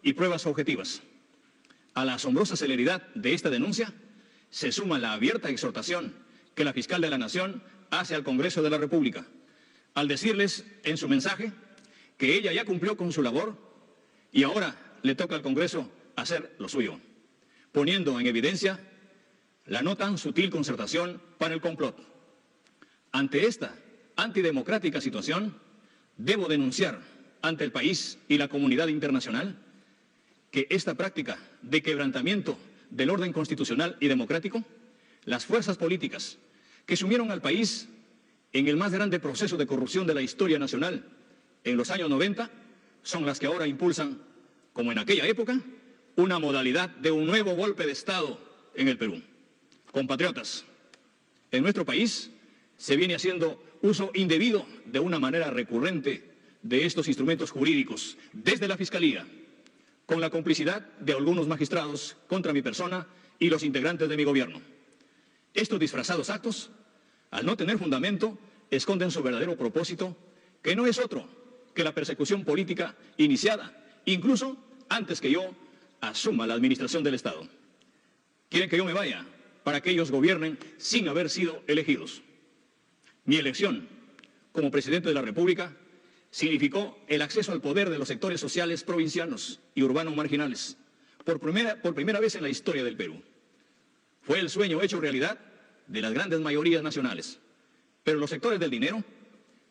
y pruebas objetivas. A la asombrosa celeridad de esta denuncia se suma la abierta exhortación que la fiscal de la Nación hace al Congreso de la República, al decirles en su mensaje que ella ya cumplió con su labor y ahora le toca al Congreso hacer lo suyo, poniendo en evidencia la no tan sutil concertación para el complot. Ante esta antidemocrática situación, debo denunciar ante el país y la comunidad internacional que esta práctica de quebrantamiento del orden constitucional y democrático, las fuerzas políticas que sumieron al país en el más grande proceso de corrupción de la historia nacional en los años 90, son las que ahora impulsan, como en aquella época, una modalidad de un nuevo golpe de Estado en el Perú. Compatriotas, en nuestro país se viene haciendo uso indebido de una manera recurrente de estos instrumentos jurídicos desde la Fiscalía, con la complicidad de algunos magistrados contra mi persona y los integrantes de mi gobierno. Estos disfrazados actos, al no tener fundamento, esconden su verdadero propósito, que no es otro que la persecución política iniciada, incluso antes que yo asuma la administración del Estado. Quieren que yo me vaya para que ellos gobiernen sin haber sido elegidos. Mi elección como presidente de la República significó el acceso al poder de los sectores sociales provincianos y urbanos marginales, por primera vez en la historia del Perú. Fue el sueño hecho realidad de las grandes mayorías nacionales, pero los sectores del dinero,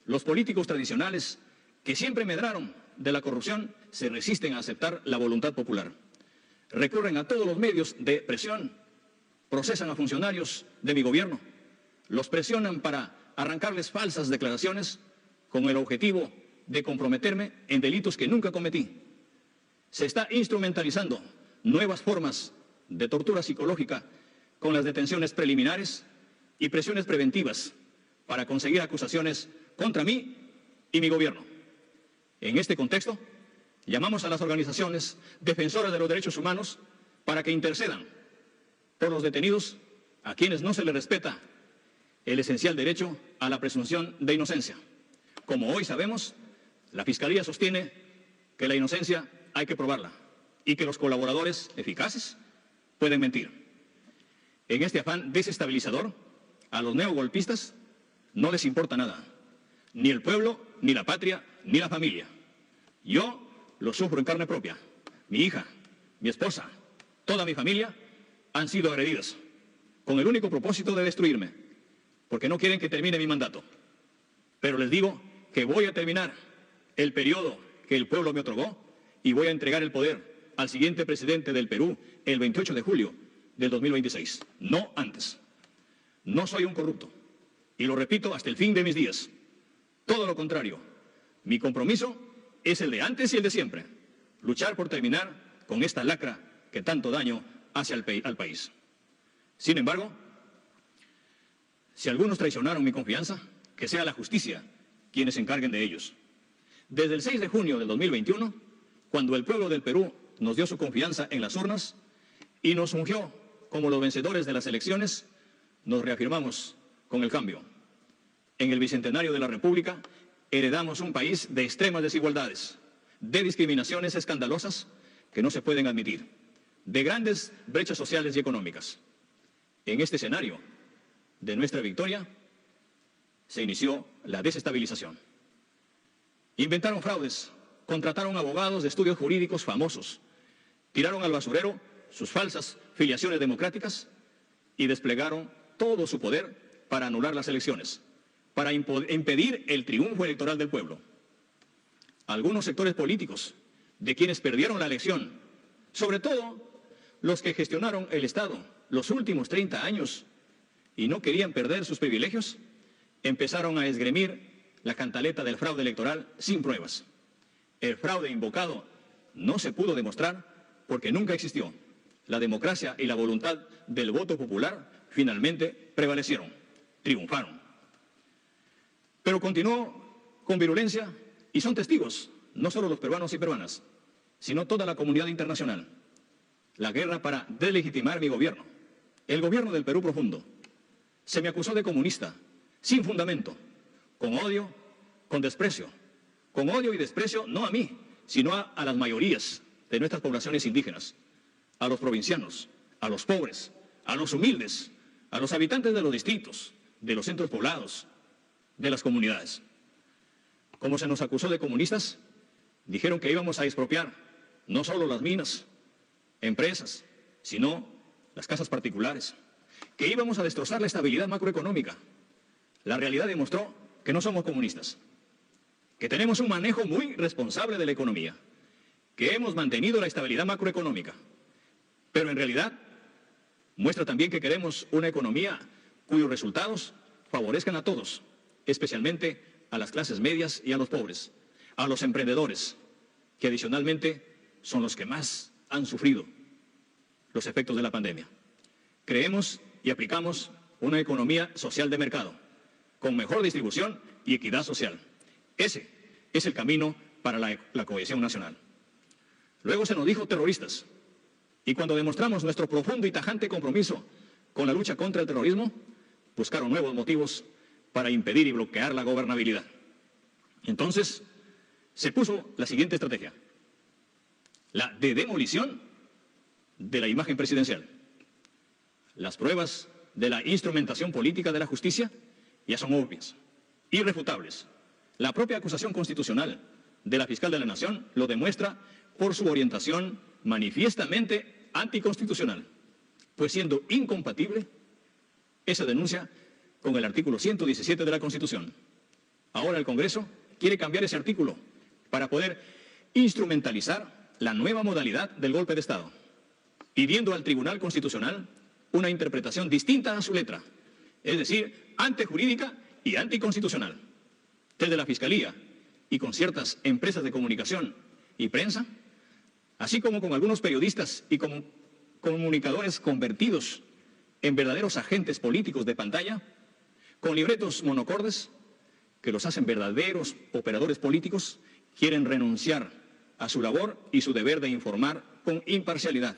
los políticos tradicionales, que siempre medraron de la corrupción, se resisten a aceptar la voluntad popular. Recurren a todos los medios de presión, procesan a funcionarios de mi gobierno, los presionan para arrancarles falsas declaraciones con el objetivo de comprometerme en delitos que nunca cometí. Se está instrumentalizando nuevas formas de tortura psicológica con las detenciones preliminares y presiones preventivas para conseguir acusaciones contra mí y mi gobierno. En este contexto, llamamos a las organizaciones defensoras de los derechos humanos para que intercedan por los detenidos a quienes no se les respeta el esencial derecho a la presunción de inocencia. Como hoy sabemos, la Fiscalía sostiene que la inocencia hay que probarla y que los colaboradores eficaces pueden mentir. En este afán desestabilizador, a los neogolpistas no les importa nada, ni el pueblo, ni la patria, ni la familia. Yo lo sufro en carne propia. Mi hija, mi esposa, toda mi familia han sido agredidas con el único propósito de destruirme, porque no quieren que termine mi mandato. Pero les digo que voy a terminar el periodo que el pueblo me otorgó y voy a entregar el poder al siguiente presidente del Perú el 28 de julio del 2026, no antes. No soy un corrupto y lo repito hasta el fin de mis días. Todo lo contrario, mi compromiso es el de antes y el de siempre, luchar por terminar con esta lacra que tanto daño hace al país. Sin embargo, si algunos traicionaron mi confianza, que sea la justicia quienes se encarguen de ellos. Desde el 6 de junio del 2021, cuando el pueblo del Perú nos dio su confianza en las urnas y nos ungió como los vencedores de las elecciones, nos reafirmamos con el cambio. En el Bicentenario de la República heredamos un país de extremas desigualdades, de discriminaciones escandalosas que no se pueden admitir, de grandes brechas sociales y económicas. En este escenario de nuestra victoria se inició la desestabilización. Inventaron fraudes, contrataron abogados de estudios jurídicos famosos, tiraron al basurero sus falsas filiaciones democráticas y desplegaron todo su poder para anular las elecciones, para impedir el triunfo electoral del pueblo. Algunos sectores políticos, de quienes perdieron la elección, sobre todo los que gestionaron el Estado los últimos 30 años y no querían perder sus privilegios, empezaron a esgrimir la cantaleta del fraude electoral sin pruebas. El fraude invocado no se pudo demostrar porque nunca existió. La democracia y la voluntad del voto popular finalmente prevalecieron, triunfaron. Pero continuó con virulencia y son testigos, no solo los peruanos y peruanas, sino toda la comunidad internacional. La guerra para deslegitimar mi gobierno, el gobierno del Perú profundo. Se me acusó de comunista, sin fundamento, con odio, con desprecio. Con odio y desprecio no a mí, sino a las mayorías de nuestras poblaciones indígenas, a los provincianos, a los pobres, a los humildes, a los habitantes de los distritos, de los centros poblados, de las comunidades. Como se nos acusó de comunistas, dijeron que íbamos a expropiar no solo las minas, empresas, sino las casas particulares, que íbamos a destrozar la estabilidad macroeconómica. La realidad demostró que no somos comunistas, que tenemos un manejo muy responsable de la economía, que hemos mantenido la estabilidad macroeconómica, pero en realidad muestra también que queremos una economía cuyos resultados favorezcan a todos, especialmente a las clases medias y a los pobres, a los emprendedores, que adicionalmente son los que más han sufrido los efectos de la pandemia. Creemos y aplicamos una economía social de mercado, con mejor distribución y equidad social. Ese es el camino para la cohesión nacional. Luego se nos dijo terroristas, y cuando demostramos nuestro profundo y tajante compromiso con la lucha contra el terrorismo, buscaron nuevos motivos para impedir y bloquear la gobernabilidad. Entonces, se puso la siguiente estrategia: la de demolición de la imagen presidencial. Las pruebas de la instrumentación política de la justicia ya son obvias, irrefutables. La propia acusación constitucional de la fiscal de la Nación lo demuestra por su orientación manifiestamente anticonstitucional, pues siendo incompatible esa denuncia con el artículo 117 de la Constitución. Ahora el Congreso quiere cambiar ese artículo para poder instrumentalizar la nueva modalidad del golpe de Estado, pidiendo al Tribunal Constitucional una interpretación distinta a su letra, es decir, antijurídica y anticonstitucional. Desde la Fiscalía y con ciertas empresas de comunicación y prensa, así como con algunos periodistas y con comunicadores convertidos en verdaderos agentes políticos de pantalla, con libretos monocordes que los hacen verdaderos operadores políticos, quieren renunciar a su labor y su deber de informar con imparcialidad.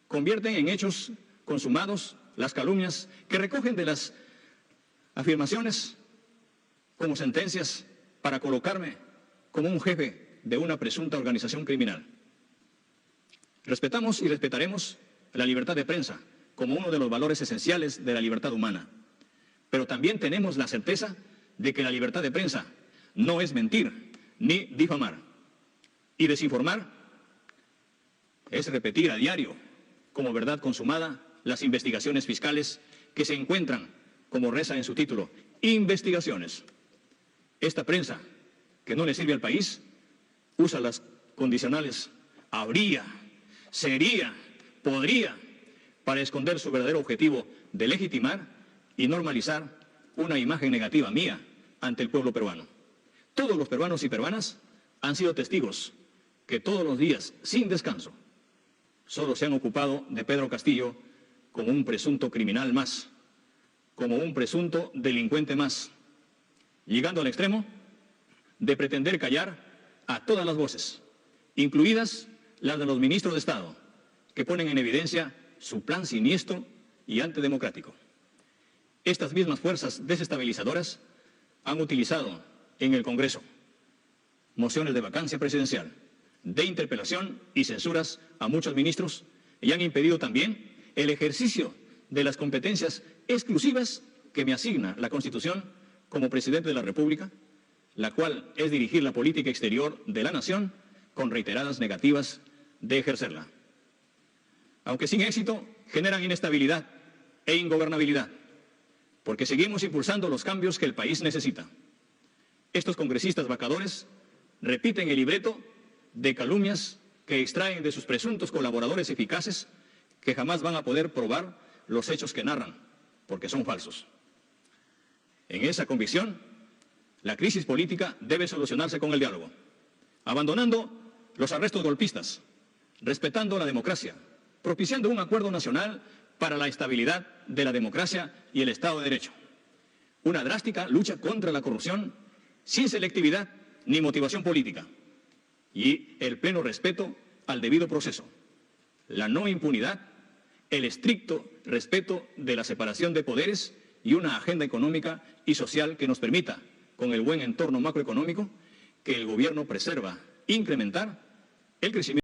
Convierten en hechos consumados las calumnias que recogen de las afirmaciones como sentencias para colocarme como un jefe de una presunta organización criminal. Respetamos y respetaremos la libertad de prensa como uno de los valores esenciales de la libertad humana, pero también tenemos la certeza de que la libertad de prensa no es mentir ni difamar. Y desinformar es repetir a diario como verdad consumada las investigaciones fiscales que se encuentran, como reza en su título, investigaciones. Esta prensa, que no le sirve al país, usa las condicionales habría, sería, podría, para esconder su verdadero objetivo de legitimar y normalizar una imagen negativa mía ante el pueblo peruano. Todos los peruanos y peruanas han sido testigos que todos los días, sin descanso, solo se han ocupado de Pedro Castillo como un presunto criminal más, como un presunto delincuente más, llegando al extremo de pretender callar a todas las voces, incluidas las de los ministros de Estado, que ponen en evidencia su plan siniestro y antidemocrático. Estas mismas fuerzas desestabilizadoras han utilizado en el Congreso mociones de vacancia presidencial, de interpelación y censuras a muchos ministros, y han impedido también el ejercicio de las competencias exclusivas que me asigna la Constitución como presidente de la República, la cual es dirigir la política exterior de la nación con reiteradas negativas de ejercerla. Aunque sin éxito, generan inestabilidad e ingobernabilidad, porque seguimos impulsando los cambios que el país necesita. Estos congresistas vacadores repiten el libreto de calumnias que extraen de sus presuntos colaboradores eficaces, que jamás van a poder probar los hechos que narran, porque son falsos. En esa convicción, la crisis política debe solucionarse con el diálogo, abandonando los arrestos golpistas, respetando la democracia, propiciando un acuerdo nacional para la estabilidad de la democracia y el Estado de Derecho. Una drástica lucha contra la corrupción sin selectividad ni motivación política, y el pleno respeto al debido proceso, la no impunidad, el estricto respeto de la separación de poderes y una agenda económica y social que nos permita, con el buen entorno macroeconómico, que el gobierno preserva incrementar el crecimiento